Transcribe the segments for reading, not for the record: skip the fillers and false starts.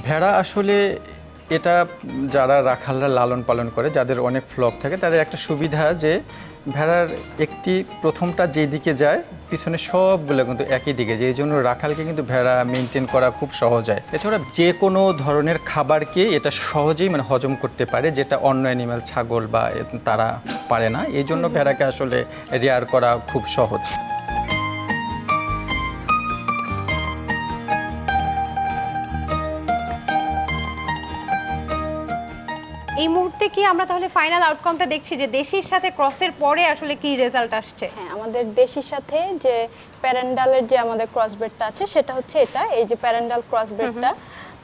ভেড়া আসলে এটা যারা রাখালরা লালন পালন করে, যাদের অনেক ফ্লক থাকে, তাদের একটা সুবিধা যে ভেড়ার একটি প্রথমটা যেদিকে যায় পিছনে সবগুলো কিন্তু একই দিকে, যে এই জন্য রাখালকে কিন্তু ভেড়া মেনটেন করা খুব সহজ হয়। এছাড়া যে কোনো ধরনের খাবারকে এটা সহজেই হজম করতে পারে, যেটা অন্য অ্যানিম্যাল ছাগল বা তারা পারে না। এই জন্য ভেড়াকে আসলে রেয়ার করা খুব সহজ। এই মুহূর্তে কি আমরা তাহলে ফাইনাল আউটকামটা দেখছি যে দেশির সাথে ক্রসের পরে আসলে কি রেজাল্ট আসছে? হ্যাঁ, আমাদের দেশির সাথে যে প্যারেন্ডালের যে আমাদের ক্রসব্রেডটা আছে সেটা হচ্ছে এটা, এই যে প্যারেন্ডাল ক্রসব্রেডটা।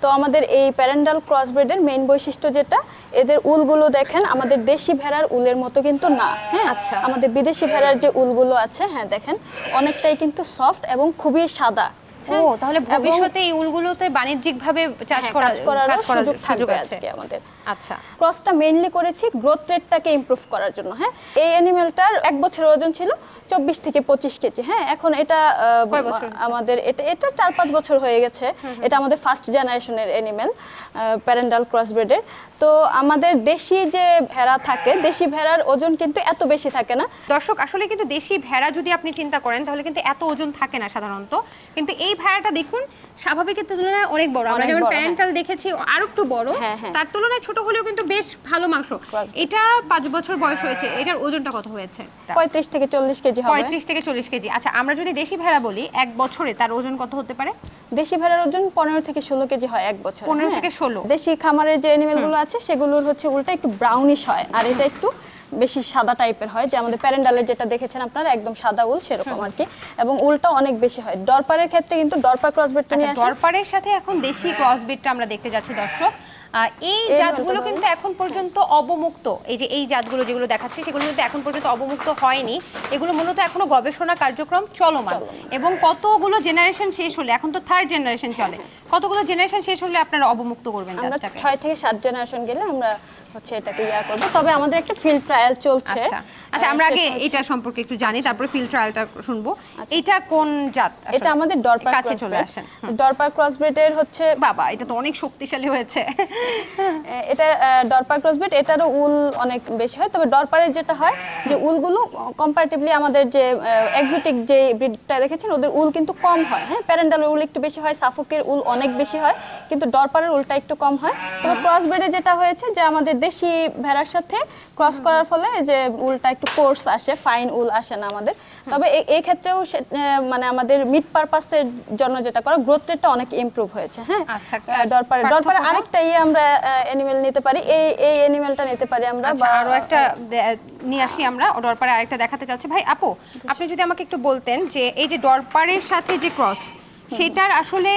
তো আমাদের এই প্যারেন্ডাল ক্রসব্রেডের মেইন বৈশিষ্ট্য যেটা, এদের উলগুলো দেখেন আমাদের দেশি ভেড়ার উলের মতো কিন্তু না। হ্যাঁ, আচ্ছা। আমাদের বিদেশি ভেড়ার যে উলগুলো আছে, হ্যাঁ দেখেন অনেকটাই কিন্তু সফট এবং খুবই সাদা। ও, তাহলে ভবিষ্যতে এই উলগুলোতে বাণিজ্যিকভাবে চাষ করার সুযোগ আছে আমাদের। আচ্ছা, ক্রসটা মেইনলি করেছি গ্রোথ রেটটাকে ইমপ্রুভ করার জন্য। হ্যাঁ, এই অ্যানিমেলটার 1 বছরের ওজন ছিল 24 থেকে 25 কেজি। হ্যাঁ, এখন এটা আমাদের এটা 4-5 বছর হয়ে গেছে। এটা আমাদের ফার্স্ট জেনারেশনের অ্যানিমেল, প্যারেন্টাল ক্রসব্রিডের। তো আমাদের দেশি যে ভেড়া থাকে, দেশি ভেড়ার ওজন কিন্তু এত বেশি থাকে না। দর্শক, আসলে কিন্তু দেশি ভেড়া যদি আপনি চিন্তা করেন তাহলে কিন্তু এত ওজন থাকে না সাধারণত, কিন্তু এই ভেড়াটা দেখুন স্বাভাবিকের তুলনায় অনেক বড়। আমরা যেমন প্যারেন্টাল দেখেছি আর একটু বড়, তার তুলনায় ছোট হলেও কিন্তু বেশ ভালো মাংস। এটা 5 বছর বয়স হয়েছে, এটার ওজনটা কত হয়েছে? 35 থেকে 40 কেজি হবে। 35 থেকে 40 কেজি। আচ্ছা, আমরা যদি দেশি ভেড়া বলি 1 বছরে তার ওজন কত হতে পারে? দেশি ভেড়ার ওজন 15 থেকে 16 কেজি হয় 1 বছরে। 15 থেকে 16। দেশি খামারের যে অ্যানিমেলগুলো আছে সেগুলোর হচ্ছে উল্টা একটু ব্রাউনিশ হয়, আর এটা একটু বেশি সাদা টাইপের হয়, যে আমাদের প্যারেন্ডালের যেটা দেখেছেন আপনারা একদম সাদা উল সেরকম আর কি, এবং উলটা অনেক বেশি হয়। ডরপারের ক্ষেত্রে কিন্তু ডরপার ক্রসব্রিডটা নিয়ে আসে। ডরপারের সাথে এখন দেশি ক্রসব্রিডটা আমরা দেখতে যাচ্ছি দর্শক। এই জাতগুলো কিন্তু এখন পর্যন্ত অবমুক্ত। এই যে এই জাতগুলো যেগুলো দেখাচ্ছি সেগুলো কিন্তু এখন পর্যন্ত অবমুক্ত হয়নি। এগুলো মূলত এখনো গবেষণা কার্যক্রম চলমান, এবং কতগুলো জেনারেশন শেষ হলে, এখন তো 3rd জেনারেশন চলে, কতগুলো জেনারেশন শেষ হলে আপনারা অবমুক্ত করবেন জাতটাকে? 6 থেকে 7 জেনারেশন গেলে আমরা হচ্ছে এটাকে করব। তবে আমাদের একটা ফিল্ড ট্রায়াল চলছে। আচ্ছা, আমরা আগে এটা সম্পর্কে একটু জানি, তারপরে ফিল্ড ট্রায়ালটা শুনবো। এটা কোন জাত? এটা আমাদের ডরপার কাছে চলে আসেন। ডরপার ক্রসব্রিডের হচ্ছে, বাবা এটা তো অনেক শক্তিশালী হয়েছে। এটা ডরপার ক্রসব্রিড, এটারও উল অনেক বেশি হয়। তবে ডরপারের যেটা হয় যে উলগুলো কম্পারেটিভলি আমাদের যে এক্সোটিক যে ব্রিডটা দেখেছেন ওদের উল কিন্তু কম হয়। হ্যাঁ, প্যারেন্টালের উল একটু বেশি হয়, সাফোকের উল অনেক বেশি হয়, কিন্তু ডরপারের উলটা একটু কম হয়। তবে ক্রসব্রিডে যেটা হয়েছে যে আমাদের দেশি ভেড়ার সাথে ক্রস করার ফলে যে উলটা একটু কোর্স আসে, ফাইন উল আসে না আমাদের। তবে এই ক্ষেত্রেও মানে আমাদের মিট পারপাসের জন্য যেটা করা, গ্রোথ রেটটা অনেক ইমপ্রুভ হয়েছে। হ্যাঁ, ডরপারে আরেকটা আমরা অ্যানিমেল নিতে পারি, এই অ্যানিমেলটা নিতে পারি আমরা। আরো একটা নিয়ে আসি আমরা, ডরপারে আরেকটা দেখাতে চাচ্ছি। ভাই আপু, আপনি যদি আমাকে একটু বলতেন যে এই যে ডরপারের সাথে যে ক্রস, সেটার আসলে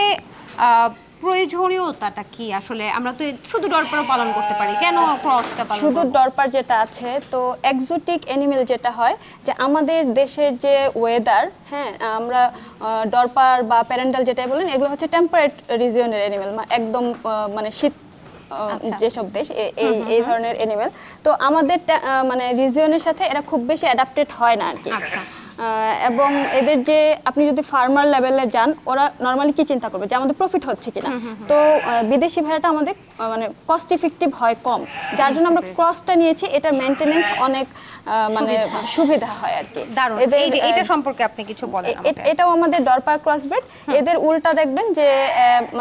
প্রয়োজনীয়তাটা কি? আসলে আমরা তো শুধু ডরপারও পালন করতে পারি, কেন ক্রসটা পালন? শুধু ডরপার যেটা আছে, তো এক্সোটিক অ্যানিমেল যেটা হয় যে আমাদের দেশের যে ওয়েদার, হ্যাঁ আমরা ডরপার বা প্যারেন্টাল যেটাই বলেন, এগুলো হচ্ছে টেম্পারেট রিজিয়নের অ্যানিমেল, একদম মানে শীত যেসব দেশ এই ধরনের অ্যানিমেল। তো আমাদের মানে রিজিয়নের সাথে এরা খুব বেশি অ্যাডাপ্টেড হয় না আর কি। এবং এদের যে আপনি যদি ফার্মার লেভেলে যান, ওরা নর্মালি কি চিন্তা করবে যে আমাদের প্রফিট হচ্ছে কিনা। তো বিদেশি ভেড়াটা আমাদের মানে কস্ট ইফেক্টিভ হয় কম, যার জন্য আমরা ক্রসটা নিয়েছি। এটার মেইনটেনেন্স অনেক মানে সুবিধা হয় আর কি। দারুণ। এই যে এটা সম্পর্কে আপনি কিছু বলেন আমাকে। এটাও আমাদের ডরপার ক্রসব্রিড। এদের উলটা দেখবেন যে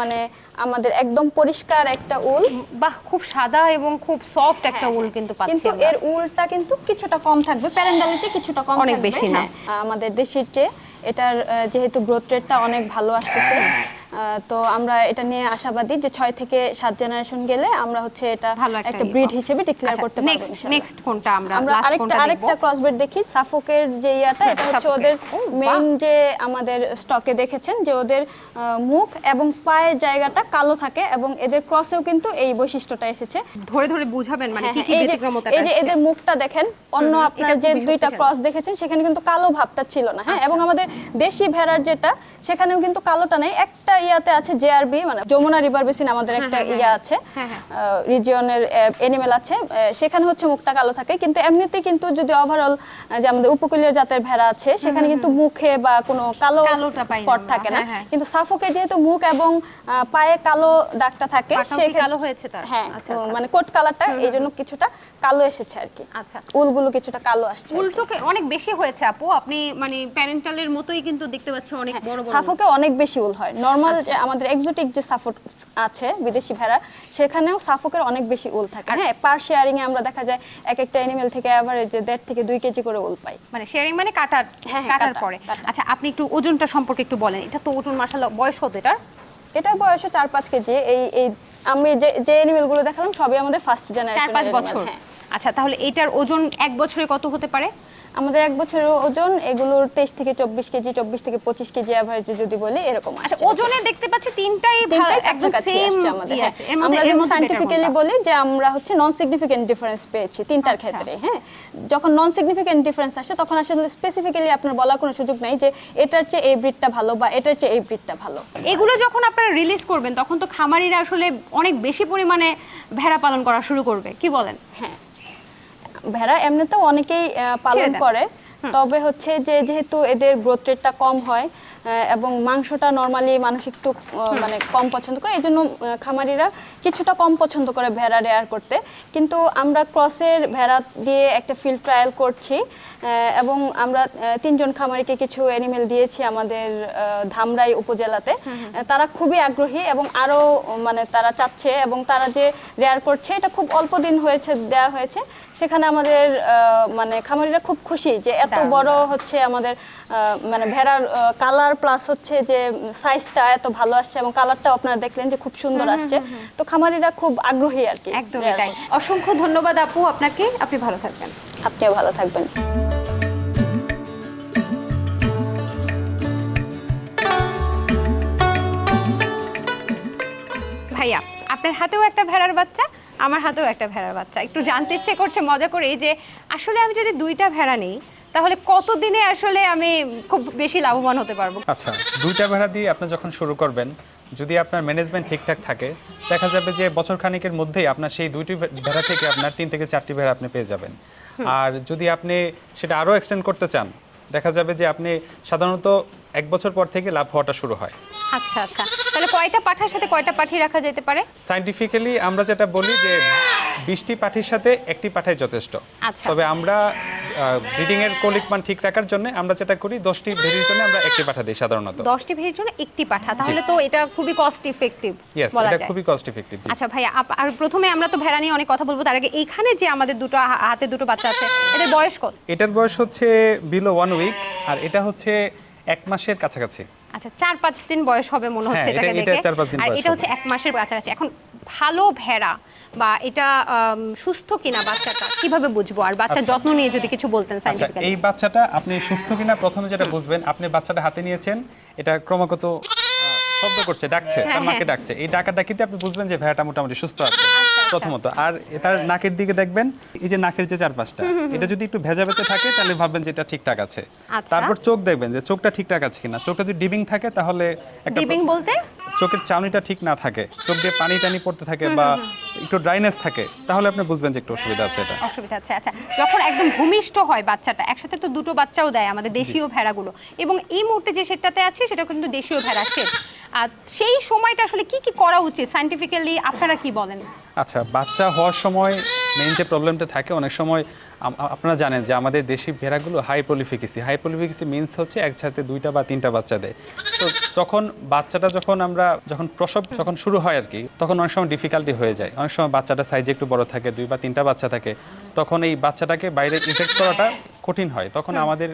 মানে আমাদের একদম পরিষ্কার একটা উল, বাহ, খুব সাদা এবং খুব সফট একটা উল কিন্তু পাচ্ছি। কিন্তু এর উলটা কিন্তু কিছুটা কম থাকবে, প্যারেন্টালের চেয়ে কিছুটা কম, অনেক বেশি না। আমাদের দেশির চেয়ে এটার যেহেতু গ্রোথ রেটটা অনেক ভালো আসতেছে, তো আমরা এটা নিয়ে আশাবাদী যে 6 থেকে 7 জেনারেশন গেলে আমরা হচ্ছে এটা একটা ব্রিড হিসেবে ডিক্লেয়ার করতে পারবো। নেক্সট কোনটা আমরা আরেকটা ক্রসব্রিড দেখি, সাফোকের যে ইয়াটা, এটা হচ্ছে ওদের মেইন যে আমাদের স্টকে দেখেছেন যে ওদের মুখ এবং পায়ের জায়গাটা কালো থাকে, এবং এদের ক্রসেও কিন্তু এই বৈশিষ্ট্যটা এসেছে। ধরে ধরে বুঝাবেন মানে কি কি ব্যতিক্রমতা? এই যে এদের মুখটা দেখেন, অন্য আপনারা যে দুইটা ক্রস দেখেছেন সেখানে কিন্তু কালো ভাবটা ছিল না। হ্যাঁ, এবং আমাদের দেশি ভেড়ার যেটা, সেখানেও কিন্তু কালোটা নেই, একটা ইয়াতে আছে জেআরবি, মানে যমুনা রিভার বেসিন আমাদের একটা ইয়া আছে, রিজিয়নের অ্যানিমেল আছে, সেখানে হচ্ছে মুখটা কালো থাকে। কিন্তু এমনিতে কিন্তু যদি ওভারঅল যে আমাদের উপকূলীয় জাতের ভেড়া আছে সেখানে কিন্তু মুখে বা কোনো কালোটা পাই না স্পট আমরা। থাকে না। হ্যাঁ, হ্যাঁ। কিন্তু সাফোকের যেহেতু মুখ এবং পায়ে কালো দাগটা থাকে, পাটাও কি সেক্ষেত্রে- কালো হয়েছে তার? হ্যাঁ, আচ্ছা, তো আচ্ছা। মানে কোট কালারটা এই জন্য কিছুটা কালো এসেছে আর কি। আচ্ছা। উলগুলো কিছুটা কালো আসছে। উল্টো অনেক বেশি হয়েছে আপু, আপনি মানে প্যারেন্টালের মতোই কিন্তু দেখতে পাচ্ছি অনেক বড় বড়। সাফোকে অনেক বেশি উল হয়। নরমাল যে আমাদের এক্সোটিক যে সাফোক আছে বিদেশি ভেড়া, সেখানেও সাফোকের অনেক বেশি উল থাকে। হ্যাঁ, পার শেয়ারিং এ আমরা দেখা যায় এক একটা অ্যানিমেল থেকে এভারেজে 1.5 থেকে 2 কেজি করে উল পাই। মানে শেয়ারিং মানে কাটার, হ্যাঁ, কাটার কাটা, পরে। কাটা। আচ্ছা, আপনি একটু ওজনটা সম্পর্কে একটু বলেন। এটা তো ওজন মাশাআল্লাহ, বয়স কত এটার? এটা বয়সে 4-5 কেজি। এই আমি যে অ্যানিমেল গুলো দেখালাম সবই আমাদের ফার্স্ট জেনারেশন। 4-5 বছর। আচ্ছা, তাহলে এটার ওজন এক বছরে কত হতে পারে? আমাদের এক বছরের ওজন এগুলোর 23 থেকে 24 কেজি, 24 থেকে 25 কেজি এভারেজে যদি বলি এরকম আচ্ছা, আসছে। ওজনে দেখতে পাচ্ছি তিনটাই একদম কাছাকাছি সেম আসছে আমাদের। হ্যাঁ, আমরা আমরা যেমন সায়েন্টিফিক্যালি বলি যে আমরা হচ্ছে নন সিগনিফিকেন্ট ডিফারেন্স পেয়েছি তিনটার আচ্ছা। ক্ষেত্রে। হ্যাঁ, যখন নন সিগনিফিকেন্ট ডিফারেন্স আসে তখন আসলে স্পেসিফিক্যালি আপনার বলার কোনো সুযোগ নাই যে এটার চেয়ে এই ব্রিডটা ভালো বা এটার চেয়ে এই ব্রিডটা ভালো। এগুলো যখন আপনারা রিলিজ করবেন তখন তো খামারিরা আসলে অনেক বেশি পরিমাণে ভেড়া পালন করা শুরু করবে, কি বলেন? হ্যাঁ, ভেড়া এমনিতেও অনেকেই পালন ছেড়ে দেন। করে, তবে হচ্ছে যে যেহেতু এদের গ্রোথ রেটটা কম হয় এবং মাংসটা নরমালি মানুষ একটু মানে কম পছন্দ করে, এই জন্য খামারিরা কিছুটা কম পছন্দ করে ভেড়া রেয়ার করতে। কিন্তু আমরা ক্রসের ভেড়া দিয়ে একটা ফিল্ড ট্রায়াল করছি এবং আমরা 3 জন খামারিকে কিছু অ্যানিমেল দিয়েছি আমাদের ধামরাই উপজেলাতে। তারা খুবই আগ্রহী এবং আরও মানে তারা চাচ্ছে এবং তারা যে রেয়ার করছে এটা খুব অল্প দিন হয়েছে দেওয়া হয়েছে, সেখানে আমাদের মানে খামারিরা খুব খুশি যে এত বড় হচ্ছে আমাদের মানে ভেড়ার কালার প্লাস হচ্ছে যে সাইজটা এত ভালো আসছে এবং কালারটাও আপনারা দেখলেন যে খুব সুন্দর আসছে। তো খামারিরা খুব আগ্রহী আর কি। একদমই তাই। অসংখ্য ধন্যবাদ আপু আপনাকে, আপনি ভালো থাকবেন। আপনিও ভালো থাকবেন। ভাইয়া, আপনার হাতেও একটা ভেড়ার বাচ্চা, আমার হাতেও একটা ভেড়ার বাচ্চা। একটু জানতে ইচ্ছে করছে মজা করে যে আসলে আমি যদি 2টা ভেড়া নেই তাহলে কতদিনে আসলে আমি খুব বেশি লাভবান হতে পারবো? আচ্ছা, 2টা ভেড়া দিয়ে আপনি যখন শুরু করবেন, যদি আপনার ম্যানেজমেন্ট ঠিকঠাক থাকে, দেখা যাবে যে বছর খানিকের মধ্যেই আপনার সেই 2টি ভেড়া থেকে আপনার 3 থেকে 4টি ভেড়া আপনি পেয়ে যাবেন। আর যদি আপনি সেটা আরও এক্সটেন্ড করতে চান, দেখা যাবে যে আপনি সাধারণত 1 বছর পর থেকে লাভ হওয়াটা শুরু হয়। আচ্ছা আচ্ছা, তাহলে কয়টা পাঠার সাথে কয়টা পাঠি রাখা যেতে পারে? সায়েন্টিফিক্যালি আমরা যেটা বলি যে 20টি পাঠির সাথে 1টি পাঠাই যথেষ্ট। আচ্ছা। তবে আমরা ব্রিডিং এর কলিক মান ঠিক রাখার জন্য আমরা যেটা করি 10টি ভেড়ির জন্য আমরা 1টি পাঠা দিই সাধারণত। 10টি ভেড়ির জন্য 1টি পাঠা, তাহলে তো এটা খুবই কস্ট ইফেক্টিভ ইয়েস, বলা এটা যায়। খুবই কস্ট ইফেক্টিভ। আচ্ছা ভাইয়া, আর প্রথমে আমরা তো ভেড়া নিয়ে অনেক কথা বলবো, তার আগে এইখানে যে আমাদের দুটো হাতে দুটো বাচ্চা আছে, এদের বয়স কত? এটার বয়স হচ্ছে বিলো 1 উইক, আর এটা হচ্ছে 1 মাসের কাছাকাছি। আচ্ছা, 4-5 দিন বয়স হবে মনে হচ্ছে হ্যাঁ, এটাকে এটা দেখে। 4-5 দিন আর বয়স এটা হবে। হচ্ছে 1 মাসের কাছাকাছি। এখন ভালো ভেড়া বা এটা সুস্থ কিনা বাচ্চাটা কিভাবে বুঝবো? আর বাচ্চার যত্ন নিয়ে যদি কিছু বলতেন আচ্ছা, সায়েন্টিফিক্যালি। এই বাচ্চাটা আপনি সুস্থ কিনা প্রথমে যেটা বুঝবেন, আপনি বাচ্চাটা হাতে নিয়েছেন, এটা ক্রমাগত শব্দ করছে, ডাকছে, তার মাকে ডাকছে। এই ডাকাডাকিতে আপনি বুঝবেন যে ভেড়াটা মোটামুটি সুস্থ আছে প্রথমত। আর এটার নাকের দিকে দেখবেন, এই যে নাকের যে চারপাশটা, এটা যদি একটু ভেজা ভেজা থাকে তাহলে ভাববেন যে এটা ঠিকঠাক আছে। আচ্ছা। তারপর চোখ দেখবেন যে চোখটা ঠিকঠাক আছে কিনা। চোখটা যদি ডিবিং থাকে তাহলে একটা ডিবিং বলতে? চোখের চাউনিটা ঠিক না থাকে, চোখ দিয়ে পানি টানি পড়তে থাকে বা একটু ড্রাইনেস থাকে, তাহলে আপনি বুঝবেন যে একটু অসুবিধা আছে এটা। অসুবিধা আছে। আচ্ছা, যখন একদম ভূমিষ্ঠ হয় বাচ্চাটা, একসাথে তো দুটো বাচ্চাও দেয় আমাদের দেশীয় ভেড়াগুলো, এবং এই মুহূর্তে যে সেটটাতে আছে সেটা কিন্তু দেশীয় ভেড়া সেট। আর সেই সময়টা আসলে কি কি করা উচিত সায়েন্টিফিক্যালি, আপনারা কি বলেন? আচ্ছা, বাচ্চা হওয়ার সময় মেইন যে প্রবলেমটা থাকে, অনেক সময় আপনারা জানেন যে আমাদের দেশি ভেড়াগুলো হাই পলিফিকেসি মিনস হচ্ছে একসাথে 2টা বা 3টা বাচ্চা দেয়। তো তখন বাচ্চাটা যখন প্রসব যখন শুরু হয় আর কি, তখন অনেক সময় ডিফিকাল্টি হয়ে যায়। অনেক সময় বাচ্চাটা সাইজে একটু বড় থাকে, 2 বা 3টা বাচ্চা থাকে, তখন এই বাচ্চাটাকে বাইরে ইনজেক্ট করাটা কঠিন হয়। তখন আমাদের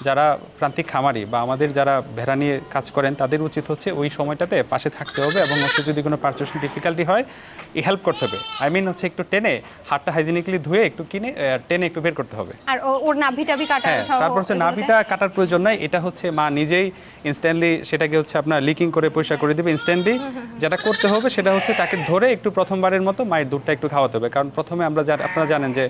যারা প্রান্তিক খামারি বা আমাদের যারা ভেড়া নিয়ে কাজ করেন, তাদের উচিত হচ্ছে ওই সময়টাতে পাশে থাকতে হবে এবং হচ্ছে যদি কোনো পারচুয়েশন ডিফিকাল্টি হয় হেল্প করতে হবে। আই মিন হচ্ছে একটু টেনে হাতটা হাইজিনিকলি ধুয়ে একটু টেনে একটু বের করতে হবে। আর ওর নাভি টাভি কাটা? হ্যাঁ, তারপর হচ্ছে নাভিটা কাটার প্রয়োজন নাই, এটা হচ্ছে মা নিজেই ইনস্ট্যান্টলি সেটাকে হচ্ছে আপনার লিকিং করে পরিষ্কার করে দেবে ইনস্ট্যান্টলি। যেটা করতে হবে সেটা হচ্ছে তাকে ধরে একটু প্রথমবারের মতো মায়ের দুধটা একটু খাওয়াতে হবে। কারণ প্রথমে আপনারা জানেন যে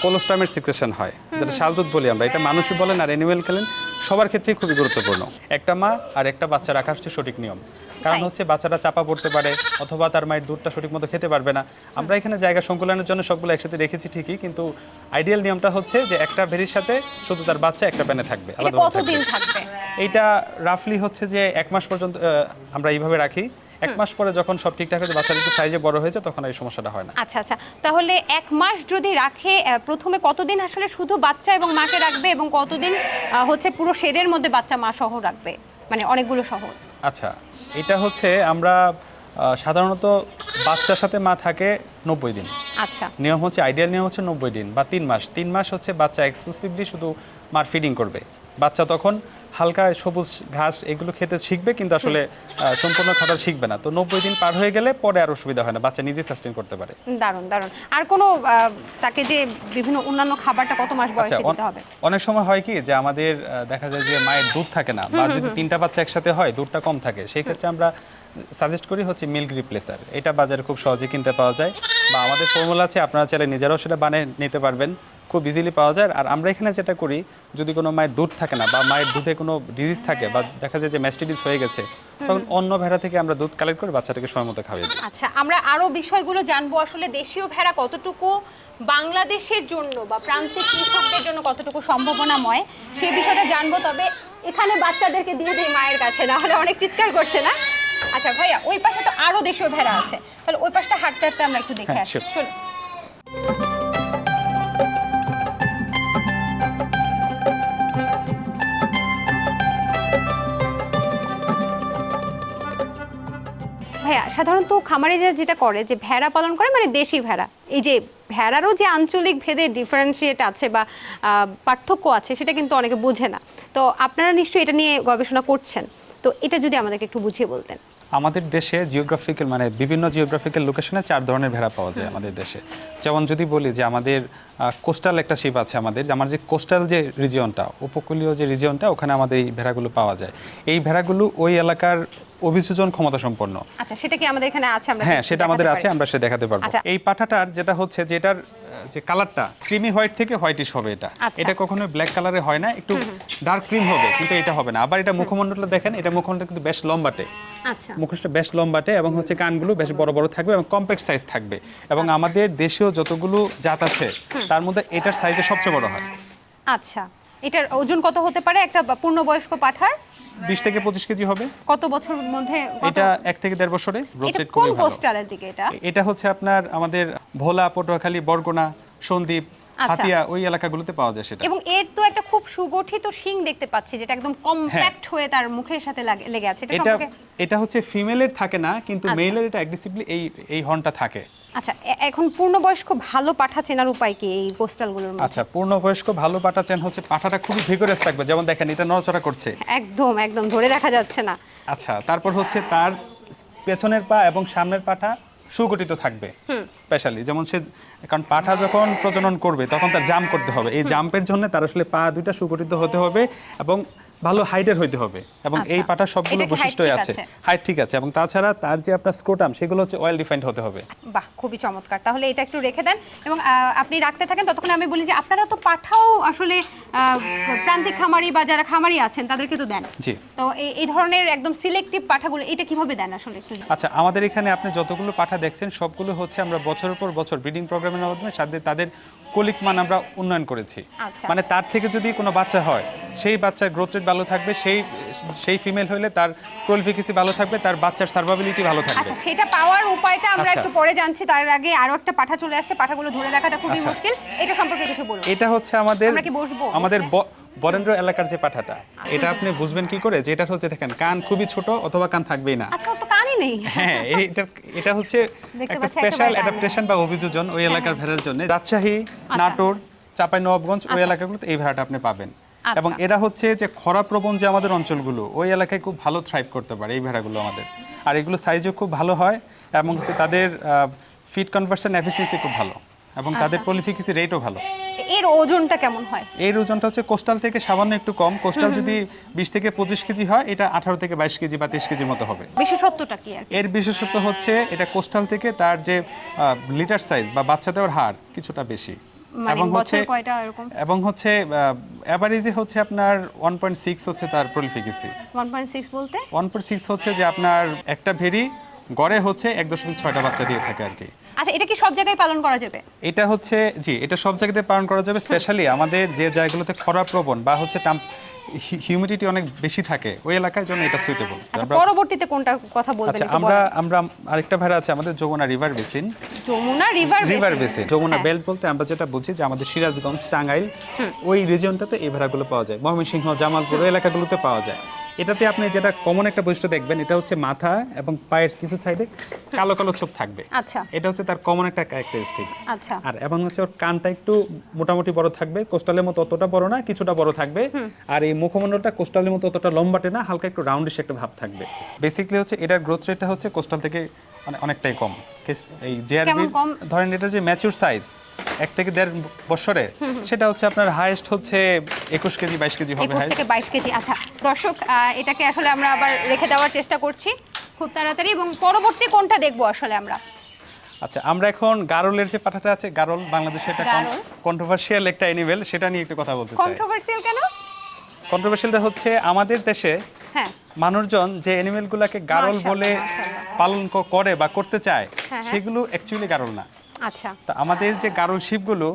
কোলোস্টামের সিক্রেশন হয়, যেটা শাল দুধ বলি আমরা, এটা মানুষই বলেন আর অ্যানিমেল খেলেন সবার ক্ষেত্রেই খুবই গুরুত্বপূর্ণ। একটা মা আর একটা বাচ্চা রাখা হচ্ছে সঠিক নিয়ম, কারণ তাই। হচ্ছে বাচ্চাটা চাপা পড়তে পারে অথবা তার মায়ের দুধটা সঠিক মতো খেতে পারবে না। আমরা এখানে জায়গা সংকুলনের জন্য সবগুলো একসাথে রেখেছি ঠিকই, কিন্তু আইডিয়াল নিয়মটা হচ্ছে যে একটা ভেড়ির সাথে শুধু তার বাচ্চা একটা প্যানে থাকবে, এটা আলাদাভাবে কতদিন থাকবে। থাকবে? এইটা রাফলি হচ্ছে যে 1 মাস পর্যন্ত আমরা এইভাবে রাখি। 1 মাস পরে যখন সব ঠিকঠাক হয়েছে, বাচ্চাটা একটু সাইজে বড় হয়েছে, তখন এই সমস্যাটা হয় না। আচ্ছা আচ্ছা, তাহলে 1 মাস যদি রাখে, প্রথমে কতদিন আসলে শুধু বাচ্চা এবং মাকে রাখবে এবং কতদিন হচ্ছে পুরো শেডের মধ্যে বাচ্চা মা সহ রাখবে, মানে অনেকগুলো সহ? আচ্ছা, এটা হচ্ছে আমরা সাধারণত বাচ্চার সাথে মা থাকে 90 দিন। আচ্ছা, নিয়ম হচ্ছে, আইডিয়াল নিয়ম হচ্ছে 90 দিন বা 3 মাস। 3 মাস হচ্ছে বাচ্চা এক্সক্লুসিভলি শুধু মার ফিডিং করবে। বাচ্চা তখন হালকা সবুজ ঘাস এগুলো খেতে শিখবে, কিন্তু আসলে সম্পূর্ণ খাবার শিখবে না। তো 90 দিন পার হয়ে গেলে পরে আর অসুবিধা হয় না, বাচ্চা নিজে সাস্টেন করতে পারে। দারুণ দারুণ। আর কোনো তাকে যে বিভিন্ন অন্যান্য খাবারটা কত মাস বয়সে দিতে হবে? অনেক সময় হয় কি যে আমাদের দেখা যায় যে মায়ের দুধ থাকে না, বা যদি 3টা বাচ্চা একসাথে হয় দুধটা কম থাকে, সেই ক্ষেত্রে আমরা সাজেস্ট করি হচ্ছে মিল্ক রিপ্লেসার। এটা বাজারে খুব সহজে কিনতে পাওয়া যায়, বা আমাদের ফর্মুলা আছে, আপনারা চাইলে নিজেরাও সেটা বানিয়ে নিতে পারবেন, খুব ইজিলি পাওয়া যায়। আর আমরা এখানে যেটা করি, যদি কোনো মায়ের দুধ থাকে না বা মায়ের দুধে কোনো ডিজিজ থাকে বা দেখা যায় যে ম্যাস্টিডিস হয়ে গেছে, তখন অন্য ভেড়া থেকে আমরা দুধ কালেক্ট করে বাচ্চাটাকে সময় মতো খাওয়াই দিই। আচ্ছা, আমরা আরো বিষয়গুলো জানবো, আসলে দেশীয় ভেড়া কতটুকু বাংলাদেশের জন্য বা প্রান্তিক কৃষকদের জন্য কতটুকু সম্ভাবনাময়, সেই বিষয়টা জানবো। তবে এখানে বাচ্চাদেরকে দিয়ে দিই মায়ের কাছে, না হলে অনেক চিৎকার করছে না? আচ্ছা ভাইয়া, ওই পাশে তো আরো দেশীয় ভেড়া আছে, তাহলে ওই পাশটা হাঁটতে হাঁটতে আমরা একটু দেখে হ্যাঁ, আসি। sure. চলুন। ভাইয়া, সাধারণত খামারিরা যেটা করে যে ভেড়া পালন করে, মানে দেশি ভেড়া, এই যে ভেড়ারও যে আঞ্চলিক ভেদে ডিফারেন্সিয়েট আছে বা পার্থক্য আছে, সেটা কিন্তু অনেকে বোঝে না। তো আপনারা নিশ্চয়ই এটা নিয়ে গবেষণা করছেন, তো এটা যদি আমাদেরকে একটু বুঝিয়ে বলতেন। আমাদের দেশে জিওগ্রাফিক্যাল মানে বিভিন্ন জিওগ্রাফিক্যাল লোকেশনে 4 ধরনের ভেড়া পাওয়া যায় আমাদের দেশে। যেমন যদি বলি যে আমাদের কোস্টাল একটা শিপ আছে, আমাদের যে কোস্টাল যে রিজিয়নটা, উপকূলীয় যে রিজিয়নটা, ওখানে আমাদের এই ভেড়াগুলো পাওয়া যায়। এই ভেড়াগুলো ওই এলাকার অভিযোজন ক্ষমতা সম্পন্ন। আচ্ছা, সেটা কি আমাদের এখানে আছে? আমরা হ্যাঁ, কি সেটা আমাদের দেখাতে আছে, পারি? আমরা সেটা দেখাতে পারবো। আচ্ছা। এই পাঠাটার যেটা হচ্ছে যে এটার যে কালারটা ক্রিমি হোয়াইট থেকে হোয়াইটিশ হবে। আচ্ছা। এটা কখনো ব্ল্যাক কালারে হয় না, একটু ডার্ক ক্রিম হবে, কিন্তু এটা হবে না। আবার এটা মুখমণ্ডলটা দেখেন, এটা মুখমণ্ডলটা কিন্তু বেশ লম্বাটে, আচ্ছা মুখোশটা বেশ লম্বাটে, এবং হচ্ছে কানগুলো বেশ বড় বড় থাকবে এবং কম্প্যাক্ট সাইজ থাকবে। এবং আমাদের দেশীয় যতগুলো জাত আছে তার মধ্যে এটার সাইজে সবচেয়ে বড় হয়। আচ্ছা, এটার ওজন কত হতে পারে একটা পূর্ণবয়স্ক পাঠার? 20 থেকে 25 কেজি হবে। কত বছরের মধ্যে? এটা 1 থেকে 1.5 বছরে গ্রোথ এটা রেট কোন খুবই ভালো। কোস্টালের দিকে এটা? এটা হচ্ছে আপনার আমাদের ভোলা, পটুয়াখালী, বরগুনা, সন্দ্বীপ, আচ্ছা। হাতিয়া, ওই এলাকাগুলোতে পাওয়া যায় সেটা। এবং এর তো একটা খুব সুগঠিত শিং দেখতে পাচ্ছি, যেটা একদম কম্প্যাক্ট হয়ে তার মুখের সাথে লেগে আছে। এটা এটা সম্পর্কে এটা হচ্ছে ফিমেলের থাকে না, কিন্তু আচ্ছা। মেলের এটা অ্যাগ্রেসিভলি এই হর্নটা থাকে। আচ্ছা, এখন পূর্ণবয়স্ক ভালো পাঠা চেনার উপায় কি এই কোস্টালগুলোর মধ্যে? আচ্ছা, পূর্ণবয়স্ক ভালো পাঠা চেন হচ্ছে পাঠাটা খুবই ভিগোরাস থাকবে, যেমন দেখেন এটা নড়াচড়া করছে। একদম একদম ধরে রাখা যাচ্ছে না। আচ্ছা, তারপর হচ্ছে তার পেছনের পা এবং সামনের পাটা সুগঠিত থাকবে স্পেশালি। যেমন সে, কারণ পাঠা যখন প্রজনন করবে তখন তার জাম্প করতে হবে, এই জাম্পের জন্য তার আসলে পা দুইটা সুগঠিত হতে হবে এবং ভালো হাইটের হইতে হবে। এবং আচ্ছা। এই পাটার সবগুলো এটা কি height বৈশিষ্ট্য ঠিক আছে, আছে? হাইট ঠিক আছে, এবং তাছাড়া তার যে আপনার স্ক্রোটাম সেগুলো হচ্ছে অয়েল ডিফাইন্ড হতে হবে। বাহ, খুবই চমৎকার। তাহলে এটা একটু রেখে দেন এবং আপনি রাখতে থাকেন, ততক্ষণ আমি বলি যে আপনারা তো পাঠাও আসলে প্রান্তিক খামারি বা যারা খামারি আছেন তাদেরকে তো দেন। জি। তো এই ধরনের একদম সিলেক্টিভ পাঠাগুলো এটা কিভাবে দেন আসলে একটু? আচ্ছা, আমাদের এখানে আপনি যতগুলো পাঠা দেখছেন সবগুলো হচ্ছে আমরা বছরের পর বছর ব্রিডিং প্রোগ্রামের মাধ্যমে সাথে তাদের কলিক মান আমরা উন্নয়ন করেছি। আচ্ছা। মানে তার থেকে যদি কোনো বাচ্চা হয়, সেই বাচ্চার গ্রোথ রেট ভালো থাকবে, সেই ফিমেল হলে তার কোয়ালিফিকেসি ভালো থাকবে, তার বাচ্চার সার্ভাবিলিটি ভালো থাকবে। আচ্ছা, সেটা পাওয়ার উপায়টা আমরা আচ্ছা। একটু পরে জানছি। তার আগে আরো একটা পাঠা চলে আসছে, পাঠাগুলো ধরে রাখাটা খুবই আচ্ছা। মুশকিল। এটা সম্পর্কে কিছু বলুন। এটা হচ্ছে আমাদের আমরা কি বসবো? আমাদের বরেন্দ্র এলাকার যে পাঠাটা, এটা আপনি বুঝবেন কি করে যে এটা হচ্ছে দেখেন কান খুবই ছোট অথবা কান থাকবেই না। আচ্ছা, ওর তো কানই নেই। হ্যাঁ, এটা হচ্ছে দেখতে একটা পাচ্ছি স্পেশাল একেবারে কান নেই। অ্যাডাপ্টেশন বা অভিযোজন ওই এলাকার ভেড়ার জন্য। রাজশাহী, নাটোর, চাঁপাইনবাবগঞ্জ ওই আচ্ছা। এলাকাগুলোতে এই ভেড়াটা আপনি পাবেন। আচ্ছা। এবং এরা হচ্ছে যে খরাপ্রবণ যে আমাদের অঞ্চলগুলো, ওই এলাকায় খুব ভালো থ্রাইভ করতে পারে এই ভেড়াগুলো আমাদের। আর এগুলো সাইজও খুব ভালো হয় এবং হচ্ছে তাদের ফিড কনভার্সন এফিসিয়েন্সি খুব ভালো এবং তাদের আচ্ছা। প্রলিফিকেসি রেটও ভালো। এর ওজনটা কেমন হয়? এর ওজনটা হচ্ছে কোস্টাল থেকে সামান্য একটু কম। কোস্টাল যদি 20 থেকে 25 কেজি হয়, এটা 18 থেকে 22 কেজি বা 23 কেজির মতো হবে। বিশেষত্বটা কি আর কি? এর বিশেষত্ব হচ্ছে এটা কোস্টাল থেকে তার যে লিটার সাইজ বা বাচ্চা দেওয়ার হার কিছুটা বেশি। মানে এবং বছর হচ্ছে- কয়টা এরকম? এবং হচ্ছে অ্যাভারেজে হচ্ছে আপনার 1.6 হচ্ছে তার প্রলিফিকেসি। 1.6 বলতে 1.6 হচ্ছে যে আপনার একটা ভেরি গড়ে হচ্ছে 1.6টা বাচ্চা দিয়ে থাকে আর কি। আচ্ছা, এটা কি সব জায়গায় পালন করা যাবে? এটা হচ্ছে জি, এটা সব জায়গাতে পালন করা যাবে, স্পেশালি আমাদের যে জায়গাগুলোতে খরা প্রবণ বা হচ্ছে হিউমিডিটি অনেক বেশি থাকে ওই এলাকার জন্য এটা সুইটেবল। আচ্ছা, পরবর্তীতে কোনটার কথা বলবেন আচ্ছা, একটু আমরা বলেন। আমরা আরেকটা ভেড়া আছে আমাদের Jamuna river basin. Jamuna river river basin, Jamuna হ্যাঁ। বেল্ট বলতে আমরা যেটা বুঝি যে আমাদের সিরাজগঞ্জ, টাঙ্গাইল ওই রিজিয়নটাতে এই ভেড়াগুলো পাওয়া যায়, ময়মনসিংহ, জামালপুর ওই এলাকাগুলোতে পাওয়া যায়। এটাতে আপনি যেটা কমন একটা বৈশিষ্ট্য দেখবেন, এটা হচ্ছে মাথা এবং পায়ের কিছু সাইডে কালো কালো ছোপ থাকবে। আচ্ছা এটা হচ্ছে তার কমন একটা ক্যারেক্টারিস্টিক্স। আচ্ছা আর এবং হচ্ছে ওর কানটা একটু মোটামুটি বড় থাকবে, কোস্টালের মতো অতটা বড় না, কিছুটা বড় থাকবে। আর এই মুখমণ্ডলটা কোস্টালের মতো অতটা লম্বাটে না, হালকা একটু রাউন্ডিশ একটা ভাব থাকবে। বেসিক্যালি হচ্ছে এটার গ্রোথ রেটটা হচ্ছে কোস্টাল থেকে অনেকটাই কম। এই জেআরবি কেমন কম? ধরেন এটা যে ম্যাচিউর সাইজ 1 থেকে 1.5 বছরে, সেটা হচ্ছে আপনার হাইয়েস্ট হচ্ছে 21 কেজি 22 কেজি হবে 21 থেকে 22 কেজি। আচ্ছা দর্শক, এটাকে আসলে আমরা আবার রেখে দেওয়ার চেষ্টা করছি খুব তাড়াতাড়ি, এবং পরবর্তী কোনটা দেখবো আসলে আমরা? আচ্ছা, আমরা এখন গারলের যে পাঠাটা আছে, গারল বাংলাদেশে এটা গারল? কন্ট্রোভার্সিয়াল একটা অ্যানিমেল, সেটা নিয়ে একটু কথা বলতে চাই। কন্ট্রোভার্সিয়াল কেন? কন্ট্রোভার্সিয়ালটা হচ্ছে আমাদের দেশে হ্যাঁ মানুষজন যে অ্যানিমেলগুলোকে গারল মাশাআল্লাহ, বলে মাশাআল্লাহ। পালন করে বা করতে চায়, হ্যাঁ। সেগুলো অ্যাকচুয়ালি গারল না। আচ্ছা তা আমাদের যে গারল শিপগুলো,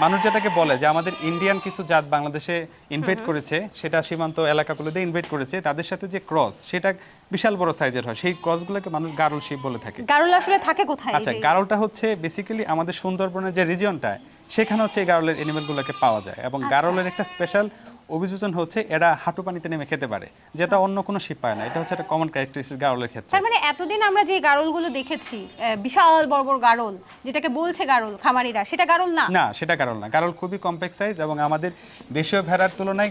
মানুষ যেটাকে বলে যে আমাদের ইন্ডিয়ান কিছু জাত বাংলাদেশে ইনভাইট করেছে, সেটা সীমান্ত এলাকাগুলোতে ইনভাইট করেছে, তাদের সাথে যে ক্রস, সেটা বিশাল বড় সাইজের হয়, সেই ক্রসগুলোকে মানুষ গারল শিপ বলে থাকে। গারল আসলে থাকে কোথায়? আচ্ছা, গারলটা হচ্ছে বেসিক্যালি আমাদের সুন্দরবনের যে রিজিয়নটা, সেখানে হচ্ছে এই গারলের অ্যানিমেলগুলোকে পাওয়া যায়। এবং গারলের একটা স্পেশাল অভিযোজন হচ্ছে এরা হাঁটু পানিতে নেমে খেতে পারে, যেটা অন্য কোনো শিপ পায় না। এটা হচ্ছে একটা কমন ক্যারেক্টারিস্টিক গারলের ক্ষেত্রে। তার মানে এতদিন আমরা যে গারলগুলো দেখেছি, বিশাল বড় বড় গারল, যেটাকে বলছে গারল খামারিরা, সেটা গারল না? না, সেটা গারল না। গারল খুবই কমপ্লেক্স সাইজ এবং আমাদের দেশীয় ভেড়ার তুলনায়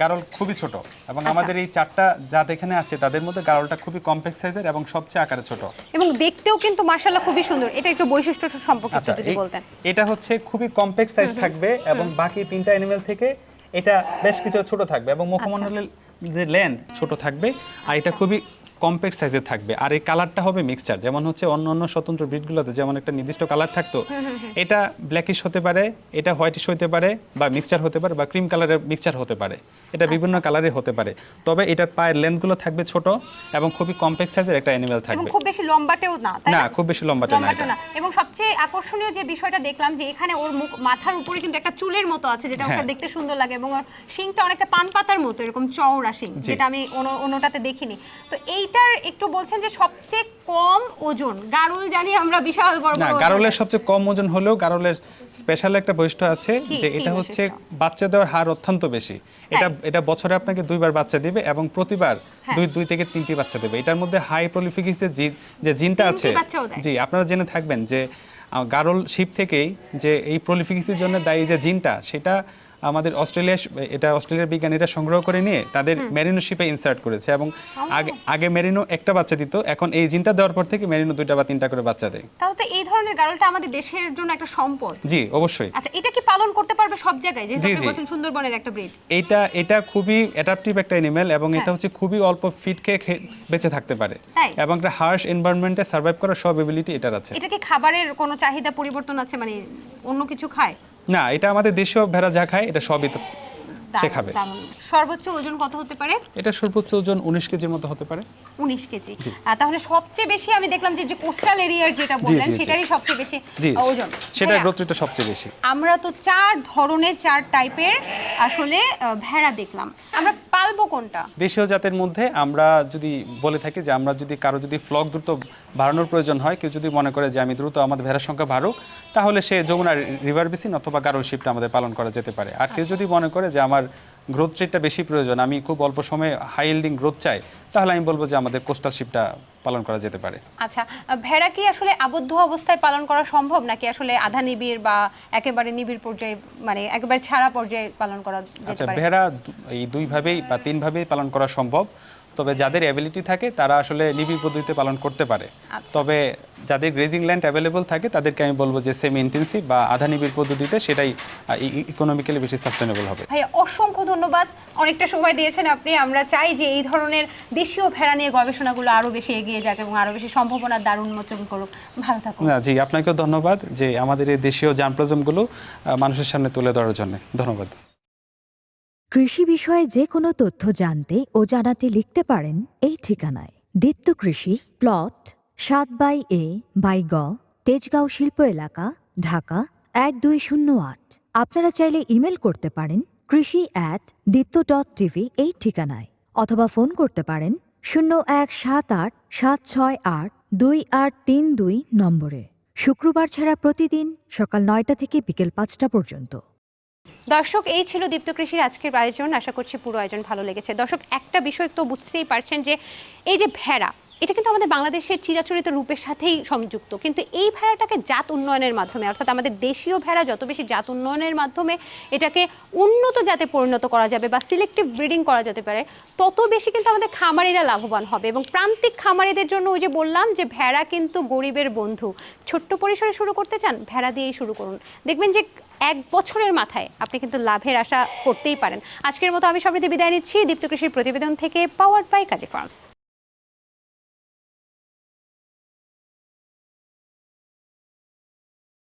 গারল খুবই ছোট। এবং আমাদের এই 4টা জাত এখানে আছে, তাদের মধ্যে গারলটা খুবই কমপ্লেক্স সাইজের এবং সবচেয়ে আকারে ছোট। এবং দেখতেও কিন্তু মাশাআল্লাহ খুবই সুন্দর। এটা একটু বৈশিষ্ট্য সম্পর্কে আচ্ছা, একটু যদি বলতেন। এটা হচ্ছে খুবই কমপ্লেক্স সাইজ থাকবে এবং বাকি 3টা অ্যানিমেল থেকে এটা বেশ কিছু ছোট থাকবে এবং মুখমণ্ডলের যে লেন্থ ছোট থাকবে, আর এটা খুবই কমপ্যাক্ট সাইজের থাকবে। আর এই কালারটা হবে মিক্সচার, যেমন হচ্ছে অন্য অন্য স্বতন্ত্র ব্রিডগুলোতে যেমন একটা নির্দিষ্ট কালার থাকতো, এটা ব্ল্যাকিশ হতে পারে, এটা হোয়াইটিশ হতে পারে, বা মিক্সচার হতে পারে, বা ক্রিম কালারের মিক্সচার হতে পারে, এটা বিভিন্ন কালারে হতে পারে। তবে এটার পায়ের লেন্থগুলো থাকবে ছোট এবং খুবই কমপ্যাক্ট সাইজের একটা অ্যানিমেল এবং থাকবে। খুব বেশি লম্বাটেও না, তাই না, না? খুব বেশি লম্বাটে না এটা। না। এবং সবচেয়ে আকর্ষণীয় যে বিষয়টা দেখলাম যে এখানে ওর মুখ মাথার উপরে কিন্তু একটা চুলের মতো আছে, যেটা ওকে হ্যাঁ। দেখতে সুন্দর লাগে, এবং ওর শিংটা অনেকটা পান পাতার মতো এরকম চওড়া শিং, জি। যেটা আমি অন্যটাতে দেখিনি। তো এইটার একটু বলছেন যে সবচেয়ে কম ওজন গারল, জানি আমরা বিশাল বড় না, বড় ওজন গারলের হয়। সবচেয়ে কম ওজন হলেও গারলের স্পেশাল একটা বৈশিষ্ট্য আছে কি- যে কি এটা হচ্ছে বৈশিষ্ট্য? বাচ্চা দেওয়ার হার অত্যন্ত বেশি। এটা বছরে আপনাকে 2বার বাচ্চা দিবে এবং প্রতিবার হ্যাঁ। 2 থেকে 3টি বাচ্চা দেবে। এটার মধ্যে হাই প্রলিফিকেসের যে জিনটা 3টি আছে, বাচ্চাও দেয়? জি, আপনারা জেনে থাকবেন যে গারল শিপ থেকেই যে এই প্রলিফিকেসির জন্য দায়ী যে জিনটা, সেটা আমাদের অস্ট্রেলিয়ার বিজ্ঞানীরা সংগ্রহ করে নিয়ে তাদের মেরিনো শিপে ইনসার্ট করেছে। এবং আগে মেরিনো একটা বাচ্চা দিত, এখন এই জিনটা দেওয়ার পর থেকে মেরিনো 2টা বা 3টা করে বাচ্চা দেয়। তাহলে তো এই ধরনের গারলটা আমাদের দেশের জন্য একটা সম্পদ। জি, অবশ্যই। আচ্ছা, এটা কি পালন করতে পারবে সব জায়গায়, যেহেতু জি, আপনি জি। বলছেন সুন্দরবনের একটা ব্রিড? এটা খুবই অ্যাডাপটিভ একটা অ্যানিমেল এবং হ্যাঁ। এটা হচ্ছে খুবই অল্প ফিড খেয়ে বেঁচে থাকতে পারে তাই? এবং একটা হার্শ এনভায়রনমেন্টে সার্ভাইভ করার সব এবিলিটি এটার আছে। এটা কি খাবারের কোনো চাহিদা পরিবর্তন আছে, মানে অন্য কিছু খায়? না, এটা আমাদের দেশীয় ভেড়া যা খায় এটা সবই সে দারুণ, খাবে। দারুণ। সর্বোচ্চ ওজন কত হতে পারে? এটা সর্বোচ্চ ওজন 19 কেজির মতো হতে পারে। 19 কেজি। তাহলে সবচেয়ে বেশি আমি দেখলাম যে কোস্টাল এরিয়ার যেটা বললেন, জি, জি। সেটারই সবচেয়ে বেশি জি, ওজন। সেটা ভাইয়া, গ্রোথ রেটটা সবচেয়ে বেশি। আমরা তো 4 ধরনের 4 টাইপের আসলে ভেড়া দেখলাম, আমরা পালবো কোনটা? দেশীয় জাতের মধ্যে আমরা যদি বলে থাকি যে আমরা যদি কারো যদি ফ্লক দ্রুত বাড়ানোর প্রয়োজন হয়, কেউ যদি মনে করে যে আমি দ্রুত আমাদের ভেড়ার সংখ্যা বাড়ুক, তাহলে সে যমুনা রিভার বেসিন অথবা গারল শিপটা আমাদের পালন করা যেতে পারে। আর কেউ যদি মনে করে যে আমার গ্রোথ রেটটা বেশি প্রয়োজন, আমি খুব অল্প সময়ে হাই ইল্ডিং গ্রোথ চাই, তাহলে আমি বলবো যে আমাদের কোস্টাল শিপটা পালন করা যেতে পারে। আচ্ছা, ভেড়া কি আসলে আবদ্ধ অবস্থায় পালন করা সম্ভব, নাকি আসলে আধা নিবিড় বা একেবারে নিবিড় পর্যায়ে, মানে একেবারে ছাড়া পর্যায়ে পালন করা যেতে আচ্ছা, পারে? ভেড়া এই 2 ভাবেই বা 3 ভাবেই পালন করা সম্ভব। তবে যাদের অ্যাবিলিটি থাকে তারা আসলে নিবিড় পদ্ধতিতে পালন করতে পারে। তবে যাদের গ্রেজিং ল্যান্ড অ্যাভেলেবল থাকে তাদেরকে আমি বলবো যে সেমি ইন্টেন্সিভ বা আধা নিবিড় পদ্ধতিতে, সেটাই ইকোনমিক্যালি বেশি সাস্টেনেবল হবে। ভাইয়া অসংখ্য ধন্যবাদ, অনেকটা সময় দিয়েছেন আপনি। আমরা চাই যে এই ধরনের দেশীয় ভেড়া নিয়ে গবেষণাগুলো আরো বেশি এগিয়ে যাক এবং আরো বেশি সম্ভাবনার দ্বার উন্মোচন করুক। ভালো থাকুন। জি, আপনাকেও ধন্যবাদ যে আমাদের এই দেশীয় জার্মপ্লাজমগুলো মানুষের সামনে তুলে ধরার জন্য। ধন্যবাদ। কৃষি বিষয়ে যে কোনো তথ্য জানতে ও জানাতে লিখতে পারেন এই ঠিকানায়। দীপ্ত কৃষি, প্লট 7/A/গ, তেজগাঁও শিল্প এলাকা, ঢাকা 1208। আপনারা চাইলে ইমেল করতে পারেন krishi@dipto.tv এই ঠিকানায়, অথবা ফোন করতে পারেন 0178-768-2832 নম্বরে। শুক্রবার ছাড়া প্রতিদিন সকাল 9টা থেকে বিকেল 5টা পর্যন্ত। দর্শক, এই ছিল দীপ্ত কৃষির আজকের আয়োজন। আশা করছি পুরো আয়োজন ভালো লেগেছে। দর্শক, একটা বিষয় তো বুঝতেই পারছেন যে এই যে ভেড়া, এটা কিন্তু আমাদের বাংলাদেশের চিরাচরিত রূপের সাথেই সংযুক্ত, কিন্তু এই ভেড়াটাকে জাত উন্নয়নের মাধ্যমে, অর্থাৎ আমাদের দেশীয় ভেড়া যত বেশি জাত উন্নয়নের মাধ্যমে এটাকে উন্নত জাতে পরিণত করা যাবে বা সিলেক্টিভ ব্রিডিং করা যেতে পারে, তত বেশি কিন্তু আমাদের খামারিরা লাভবান হবে। এবং প্রান্তিক খামারিদের জন্য ওই যে বললাম যে ভেড়া কিন্তু গরিবের বন্ধু। ছোট্ট পরিসরে শুরু করতে চান, ভেড়া দিয়েই শুরু করুন, দেখবেন যে 1 বছরের মাথায় আপনি কিন্তু লাভের আশা করতেই পারেন। আজকের মতো আমি সবাইকে বিদায় নিচ্ছি দীপ্ত কৃষির প্রতিবেদন থেকে, পাওয়ার্ড বাই কাজী ফার্মস।